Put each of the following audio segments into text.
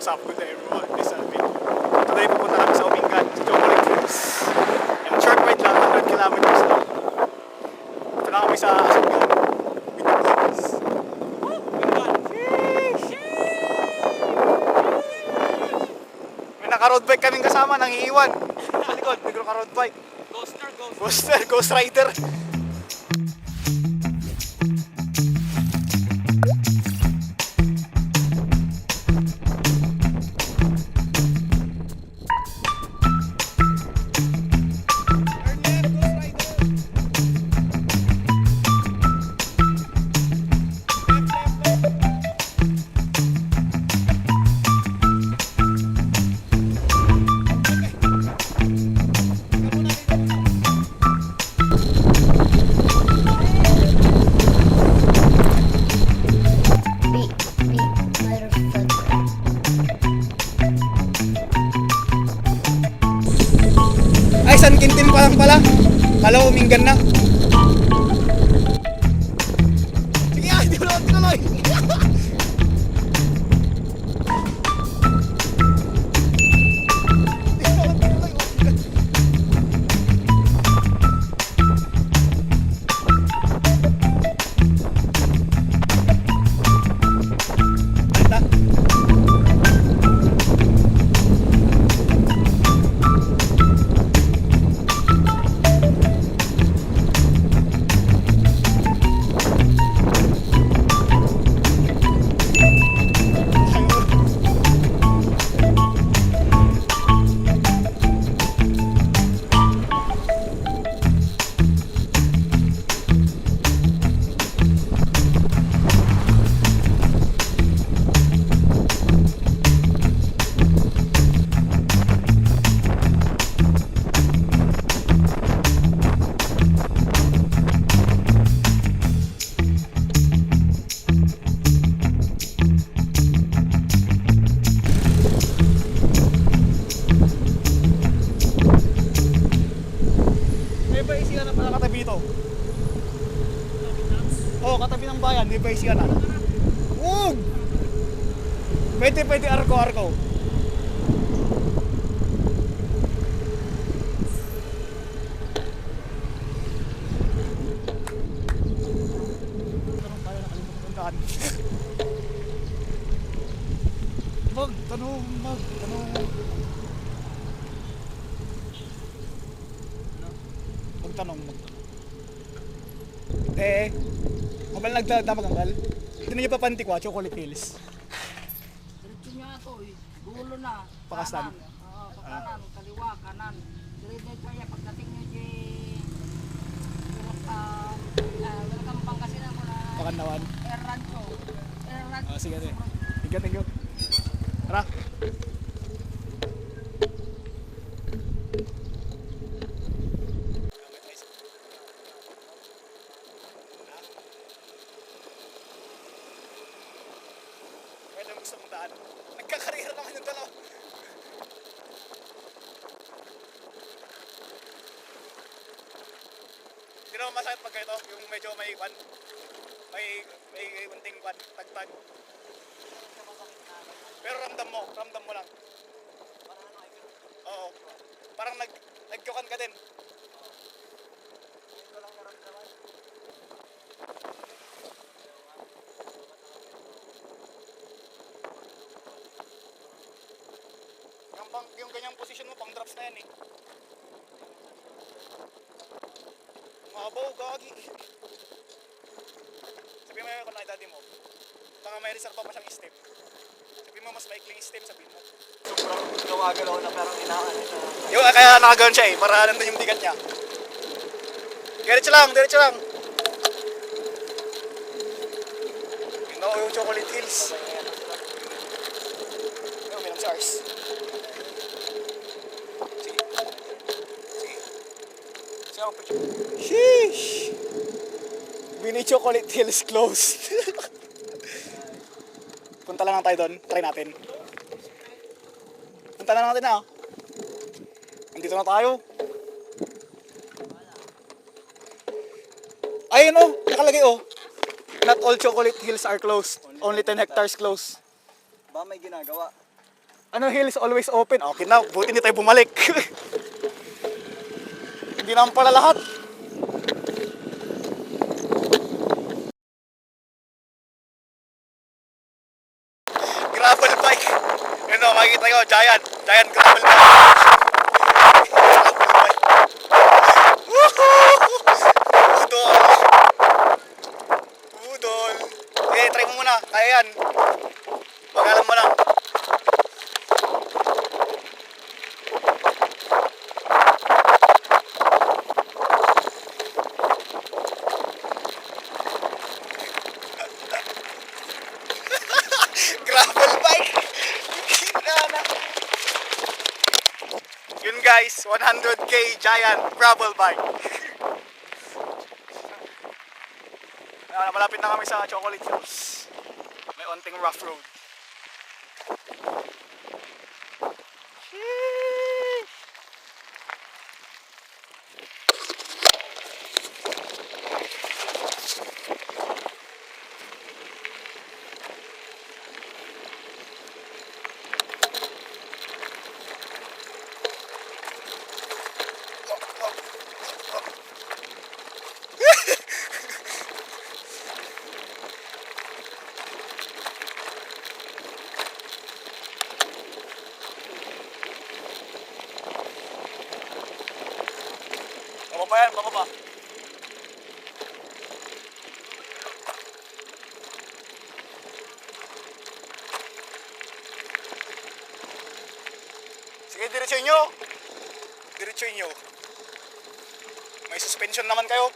What's up, good day everyone, this is Alvin. Today pupunta kami sa Umingan, sa Chocolate Hills. And short ride lang, 100 kilometers lang. Ito na kami sa Asanggan. With the may naka-road bike kaming kasama, nangiiwan. Sa likod, may naka-road bike. Ghost rider. Ay, San Quintin pa lang pala. Kala ko Umingan na. Sige, hindi ko lang tinuloy. Oo, katabi ng bayan, may base ka na. Uug! Pwede, arko. Tanong tayo, nakalimutan ng daan. Magtanong. Mabal nagdamag ang kal. Hindi nyo pa pantikwa, Chocolate Hills. Diretso niya ito eh. Gulo na. Pakastan. Oo, pakanan, kaliwa, kanan. Diretso niya pagdating niyo di welcome Pangasinan mo na Pakandawan. Air Rancho. Sige. Thank you. Tara. Gusto mong daan. Nagkakarira naman yung dalaw. Hindi naman masakit pag ito, yung medyo may unting tagtag. Pero ramdam mo lang. Oo. Parang nagkyokan ka din. Yung ganyang posisyon mo, pang drops na yan eh. Mabaw, gagi. Sabi mo kung nakidadi mo, baka may reserva pa siyang step. Sabi mo mas maikling step, sabi mo. Sobrang gumagalaw na parang inahan siya. Yung kaya nakagano'n siya eh, para nandun yung bigat niya. Diretso lang. Yun ako yung Chocolate Hills. Yung minam SARS. Sheesh! Mini Chocolate Hills closed. Punta lang tayo doon. Try natin. Punta na natin na. Nandito na tayo. Ayun oh, nakalagay oh. Not all chocolate hills are closed. Only 10 hectares closed. Ba may ginagawa? Ano, hill is always open. Okay na, buti hindi tayo bumalik. Hindi naman pala lahat. Gravel bike. Yun o, makikita ko, Giant. Giant gravel bike. Gravel bike. Woohoo! Budol. Budol. Okay, try mo muna. Kaya yan. Pag-alam mo lang. Gravel bike. Yun guys, 100k Giant gravel bike. Malapit na kami sa Chocolate Hills. May onting rough road. Sheesh. Bababa yan, bababa. Sige, diretsuin nyo. Diretsuin nyo. May suspension naman kayo.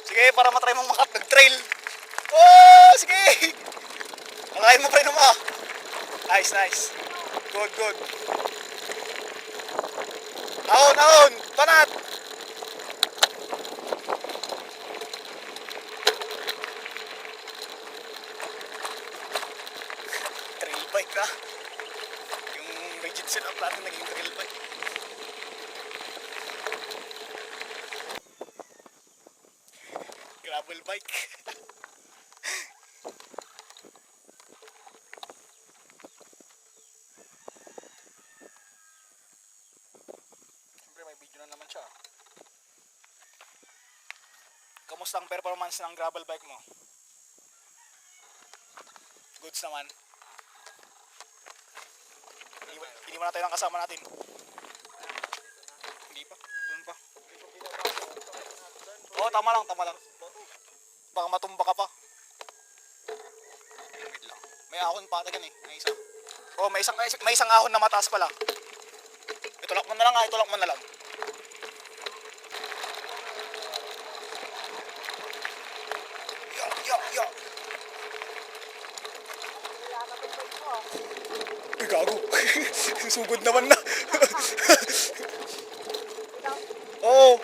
Sige, para matry mong nag-trail. Oh, sige. Alayin mo pa rin mo. Nice, nice. Good, good. Ahon, ahon! Panat! Trail bike na. Yung rigid setup natin naging trail bike. Gravel bike. Video na naman siya. Kamusta ang performance ng gravel bike mo? Goods naman. Hindi mo na tayo ng kasama natin. Hindi pa. Doon pa. Oo, tama lang, tama lang. Baka matumba ka pa. Wait lang. May ahon pa ata gan eh. May isa. Oh, may isang ahon na mataas pala. Itulak mo na lang ha, itulak mo na lang. Ya. Uy, gago. Sugod naman na. Oo. Oh.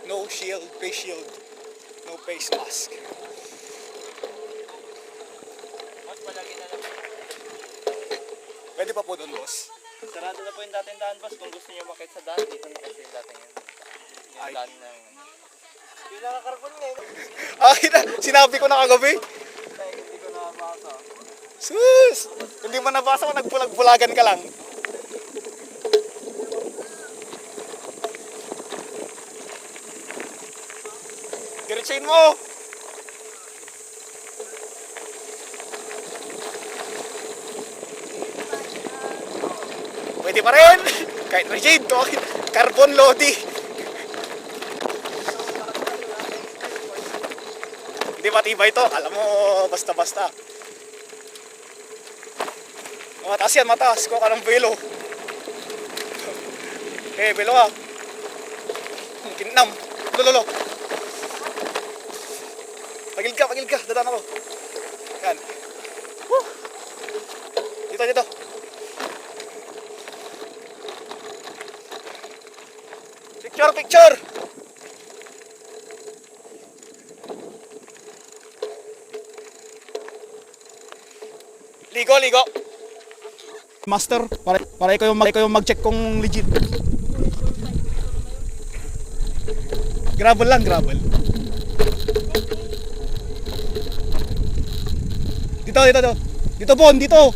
No shield, face shield. No face mask. Mas palagi na lang. Pwede pa po doon, boss. Sarado na po yung dating daan, boss. Kung gusto niyo makit sa daan, dito na kasi yung dating yun. Yung Ay. daan na yun. Yung nakakarbon nga yun. Ay, sinabi ko na kagabi. Dahil hindi ko nakabasa. Sus! Hindi mo nabasa ko, nagbulag-bulagan ka lang. Diretsain mo! Pwede pa rin! Kahit rigid to, carbon lodi. Hindi matibay to, alam mo, basta-basta. Mataas yan, mataas. Kuha ka ng velo. Eh, velo ka. Kinam. Lolo. Pagil ka. Dadaan ako. Yan. Woo! Dito. Picture! Ligo. Master, para ikaw yung mag-check kung legit. Gravel lang, gravel. Dito, dito, dito. Dito, Bon, dito.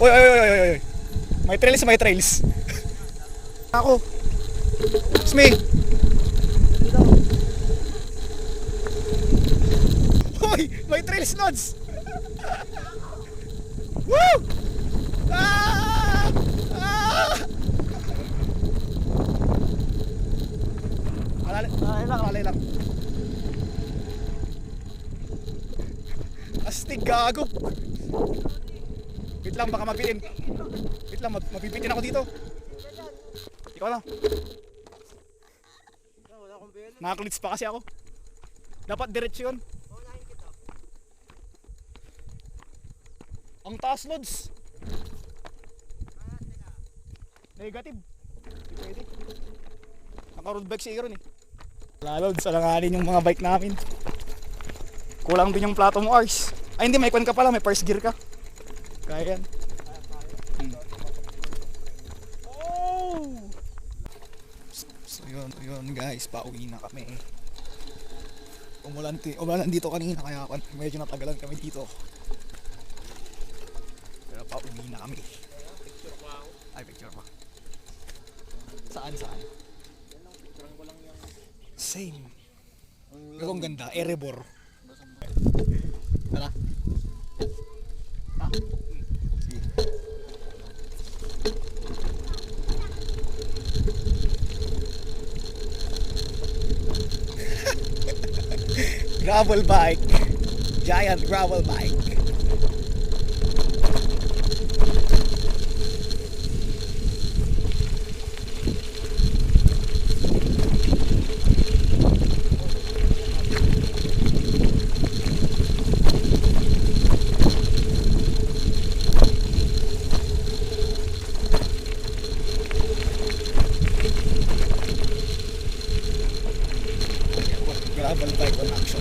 Oy, oy, oy, oy, oy, oy. May trails, may trails. Ako. Smee. Hoy, may trails nods. Woo! Ah! Ah! Alay lang. Astig, gago. Wait lang, baka mapitin. Wait lang, mapipitin ako dito. Ikaw na. Nakaklits pa kasi ako. Dapat diretso yun. Ang taas, Lods. Negative. Hindi pwede. Naka-road bike si Aaron eh. Wala, Lods, alanganin yung mga bike namin. Kulang din yung plato mo, Ars. Ay hindi, may kwan ka pala, may first gear ka. Kaya yan. Oh! So yun guys, pauwi na kami. Umulan dito kanina kaya medyo natagalan kami dito. Pero pauwi na kami. Ay, picture pa. Saan? Same. Pero ang ganda, Erebor. Tara. Sige. Gravel bike. Giant gravel bike. Gravel bike on action.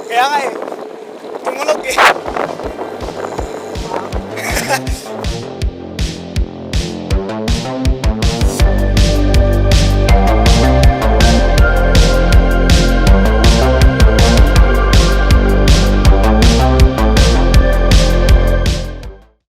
Kaya nga eh, tumunog eh.